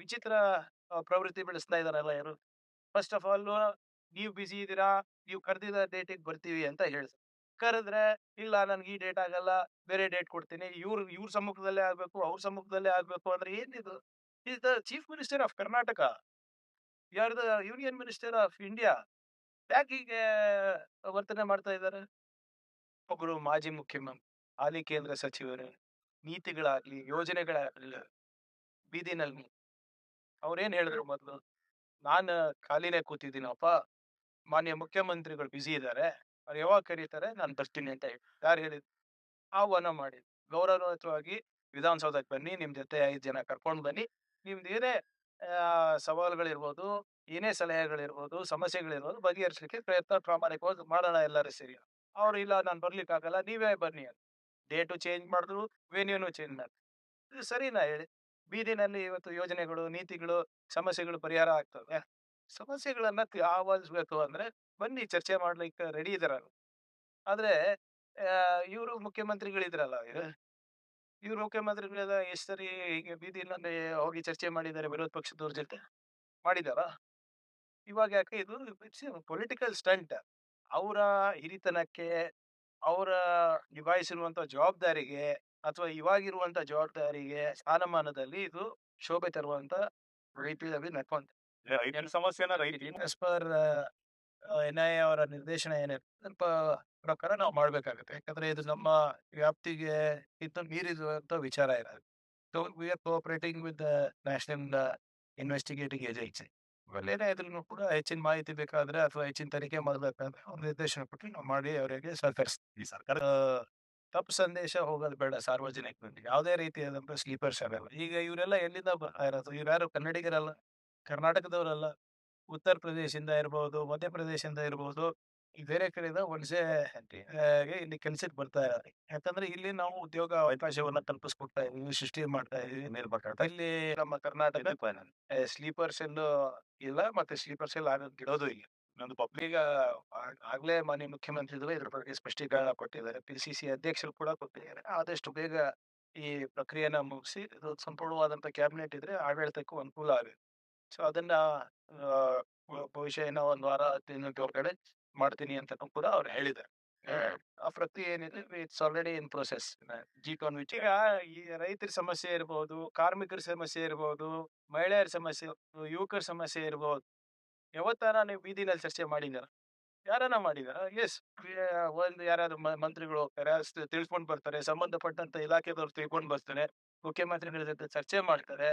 ವಿಚಿತ್ರ ಪ್ರವೃತ್ತಿ ಬೆಳೆಸ್ತಾ ಇದಾರಲ್ಲ ಇವರು. ಫಸ್ಟ್ ಆಫ್ ಆಲ್ ನೀವು ಬಿಸಿ ಇದ್ದೀರಾ, ನೀವು ಕರೆದಿದ್ದ ಡೇಟಿಗೆ ಬರ್ತೀವಿ ಅಂತ ಹೇಳಿ. ಕರೆದ್ರೆ ಇಲ್ಲ ನನ್ಗೆ ಈ ಡೇಟ್ ಆಗಲ್ಲ, ಬೇರೆ ಡೇಟ್ ಕೊಡ್ತೀನಿ. ಇವ್ರ ಸಮ್ಮುಖದಲ್ಲೇ ಆಗ್ಬೇಕು, ಅವ್ರ ಸಮ್ಮುಖದಲ್ಲೇ ಆಗ್ಬೇಕು ಅಂದ್ರೆ ಏನಿದು? Is the chief minister of Karnataka. You are the union minister of India. ಯಾಕೆ ಹೀಗೆ ವರ್ತನೆ ಮಾಡ್ತಾ ಇದ್ದಾರೆ? ಒಬ್ರು ಮಾಜಿ ಮುಖ್ಯಮಂತ್ರಿ, ಹಾಲಿ ಕೇಂದ್ರ ಸಚಿವರು, ನೀತಿಗಳಾಗ್ಲಿ, ಯೋಜನೆಗಳಾಗ್ಲಿ ಬೀದಿನಲ್ಲಿ ಅವ್ರೇನ್ ಹೇಳಿದ್ರು ಮೊದ್ಲು? ನಾನ್ ಖಾಲಿನೇ ಕೂತಿದ್ದೀನಪ್ಪ, ಮಾನ್ಯ ಮುಖ್ಯಮಂತ್ರಿಗಳು ಬ್ಯುಸಿ ಇದ್ದಾರೆ, ಅವ್ರು ಯಾವಾಗ ಕರೀತಾರೆ ನಾನ್ ಬರ್ತೀನಿ ಅಂತ ಹೇಳಿ. ಯಾರು ಹೇಳಿದ್ದು? ಆಹ್ವಾನ ಮಾಡಿದ್ರು. ಗೌರವಯುತವಾಗಿ ವಿಧಾನಸೌಧಕ್ಕೆ ಬನ್ನಿ, ನಿಮ್ ಜೊತೆ 5 ಜನ ಕರ್ಕೊಂಡ್ ಬನ್ನಿ. ನಿಮ್ದು ಏನೇ ಸವಾಲುಗಳಿರ್ಬೋದು, ಏನೇ ಸಲಹೆಗಳಿರ್ಬೋದು, ಸಮಸ್ಯೆಗಳಿರ್ಬೋದು ಬಗೆಹರಿಸಲಿಕ್ಕೆ ಪ್ರಯತ್ನ ಪ್ರಾಮಾಣಿಕವಾಗಿ ಮಾಡೋಣ ಎಲ್ಲರೂ ಸೇರಿ. ಅವ್ರು ಇಲ್ಲ ನಾನ್ ಬರ್ಲಿಕ್ಕಾಗಲ್ಲ, ನೀವೇ ಬನ್ನಿ ಅಂತ. ಡೇಟು ಚೇಂಜ್ ಮಾಡಿದ್ರು, ವೆನ್ಯೂನು ಚೇಂಜ್ ಮಾಡಿದ್ರು. ಇದು ಸರಿನಾ ಹೇಳಿ? ಬೀದಿನಲ್ಲಿ ಇವತ್ತು ಯೋಜನೆಗಳು, ನೀತಿಗಳು, ಸಮಸ್ಯೆಗಳು ಪರಿಹಾರ ಆಗ್ತವೆ. ಸಮಸ್ಯೆಗಳನ್ನ ಆಹ್ವಾನಿಸ್ಬೇಕು ಅಂದ್ರೆ ಬನ್ನಿ ಚರ್ಚೆ ಮಾಡ್ಲಿಕ್ಕೆ ರೆಡಿ ಇದಾರಲ್ಲ. ಆದ್ರೆ ಇವರು ಮುಖ್ಯಮಂತ್ರಿಗಳಿದ್ರಲ್ಲ ಇವ್ರು ಮುಖ್ಯಮಂತ್ರಿಗಳೆಲ್ಲ ಎಷ್ಟ್ ಸರಿ ಹೀಗೆ ಬೀದಿನಲ್ಲಿ ಹೋಗಿ ಚರ್ಚೆ ಮಾಡಿದ್ದಾರೆ ವಿರೋಧ ಪಕ್ಷದವ್ರ ಜೊತೆ? ಮಾಡಿದಾರಾ? ಇವಾಗ ಯಾಕೆ ಇದು ಪೊಲಿಟಿಕಲ್ ಸ್ಟಂಟ್. ಅವರ ಹಿರಿತನಕ್ಕೆ, ಅವರ ನಿಭಾಯಿಸಿರುವಂತ ಜವಾಬ್ದಾರಿಗೆ ಅಥವಾ ಇವಾಗಿರುವಂತ ಜವಾಬ್ದಾರಿಗೆ ಸ್ಥಾನಮಾನದಲ್ಲಿ ಇದು ಶೋಭೆ ತರುವಂತ ರೀತಿಯಲ್ಲಿ ನಡ್ಕೊಂತ ರೈತರ ಸಮಸ್ಯೆನ ರೈತರು ಆಸ್ ಪರ್ NIA ಅವರ ನಿರ್ದೇಶನ ಏನಿದೆ ಸ್ವಲ್ಪ ಪ್ರಕಾರ ನಾವು ಮಾಡ್ಬೇಕಾಗುತ್ತೆ. ಯಾಕಂದ್ರೆ ಇದು ನಮ್ಮ ವ್ಯಾಪ್ತಿಗೆ ಇತ್ತು ಮೀರಿರುವಂತ ವಿಚಾರ ಇರೋದು. So we are cooperating with the national investigating agency. ಏನೇ ಇದ್ರೂ ಕೂಡ ಹೆಚ್ಚಿನ ಮಾಹಿತಿ ಬೇಕಾದ್ರೆ ಅಥವಾ ಹೆಚ್ಚಿನ ತನಿಖೆ ಮಾಡ್ಬೇಕಾದ್ರೆ ಅವ್ರ ನಿರ್ದೇಶನ ಕೊಟ್ಟು ನಾವು ಮಾಡಿ ಅವರಿಗೆ ಸಹಕರಿಸ್ತೀವಿ. ಈ ಸರ್ಕಾರ ತಪ್ಪು ಸಂದೇಶ ಹೋಗೋದು ಬೇಡ ಸಾರ್ವಜನಿಕರಿಗೆ. ಯಾವುದೇ ರೀತಿಯಾದಂತ ಸ್ಲೀಪರ್ಸ್ ಆಗಲ್ಲ. ಈಗ ಇವರೆಲ್ಲ ಎಲ್ಲಿಂದ ಬರ್ತಾ ಇರೋದು? ಇವ್ರ್ಯಾರು ಕನ್ನಡಿಗರಲ್ಲ, ಕರ್ನಾಟಕದವರಲ್ಲ. ಉತ್ತರ ಪ್ರದೇಶದಿಂದ ಇರ್ಬೋದು, ಮಧ್ಯಪ್ರದೇಶದಿಂದ ಇರ್ಬೋದು, ಈ ಬೇರೆ ಕಡೆಯಿಂದ ವಲಸೆ ಇಲ್ಲಿ ಕೆಲ್ಸಕ್ಕೆ ಬರ್ತಾ ಇದ್ದಾರೆ. ಯಾಕಂದ್ರೆ ಇಲ್ಲಿ ನಾವು ಉದ್ಯೋಗ ಅವಕಾಶವನ್ನ ಕಲ್ಪಿಸ್ಕೊಡ್ತಾ ಇದೀವಿ, ಸೃಷ್ಟಿ ಮಾಡ್ತಾ ಇದೀವಿ. ಇಲ್ಲಿ ನಮ್ಮ ಕರ್ನಾಟಕ ಸ್ಲೀಪರ್ ಸೆಲ್ ಇಲ್ಲ, ಮತ್ತೆ ಸ್ಲೀಪರ್ ಸೆಲ್ ಆಗೋದ್ ಬಿಡೋದು ಇಲ್ಲ. ನಮ್ದು ಪಬ್ಲಿಕ್ ಆಗ್ಲೇ ಮಾನ್ಯ ಮುಖ್ಯಮಂತ್ರಿಗಳು ಇದ್ರ ಬಗ್ಗೆ ಸ್ಪಷ್ಟೀಕರಣ ಕೊಟ್ಟಿದ್ದಾರೆ. PCC ಅಧ್ಯಕ್ಷರು ಕೂಡ ಕೊಟ್ಟಿದ್ದಾರೆ. ಆದಷ್ಟು ಬೇಗ ಈ ಪ್ರಕ್ರಿಯೆನ ಮುಗಿಸಿ ಇದು ಸಂಪೂರ್ಣವಾದಂತ ಕ್ಯಾಬಿನೆಟ್ ಇದ್ರೆ ಆಡಳಿತಕ್ಕೂ ಅನುಕೂಲ ಆಗುತ್ತೆ. ಸೊ ಅದನ್ನ ಬಹುಶಃ ಇನ್ನೂ 1 ವಾರ 10 ದಿನದ ಒಳಗಡೆ ಮಾಡ್ತೀನಿ ಅಂತನೂ ಕೂಡ ಅವ್ರು ಹೇಳಿದ್ದಾರೆ. ಆ ಪ್ರಕ್ರಿಯೆ ಏನಿದೆ ಇಟ್ಸ್ ಆಲ್ರೆಡಿ ಇನ್ ಪ್ರೋಸೆಸ್. ಈಗ ಈ ರೈತರ ಸಮಸ್ಯೆ ಇರ್ಬೋದು, ಕಾರ್ಮಿಕರ ಸಮಸ್ಯೆ ಇರ್ಬೋದು, ಮಹಿಳೆಯರ ಸಮಸ್ಯೆ ಇರ್ಬೋದು, ಯುವಕರ ಸಮಸ್ಯೆ ಇರ್ಬೋದು, ಯಾವತ್ತಾರ ನೀವು ಬೀದಿನಲ್ಲಿ ಚರ್ಚೆ ಮಾಡಿದಾರ? ಯಾರನ್ನ ಮಾಡಿದಾರ? ಎಸ್, ಒಂದು ಯಾರಾದ್ರು ಮಂತ್ರಿಗಳು ಹೋಗ್ತಾರೆ, ತಿಳ್ಕೊಂಡ್ ಬರ್ತಾರೆ, ಸಂಬಂಧಪಟ್ಟಂತ ಇಲಾಖೆದವ್ರು ತಿಳ್ಕೊಂಡ್ ಬರ್ತಾರೆ, ಮುಖ್ಯಮಂತ್ರಿಗಳ ಜೊತೆ ಚರ್ಚೆ ಮಾಡ್ತಾರೆ.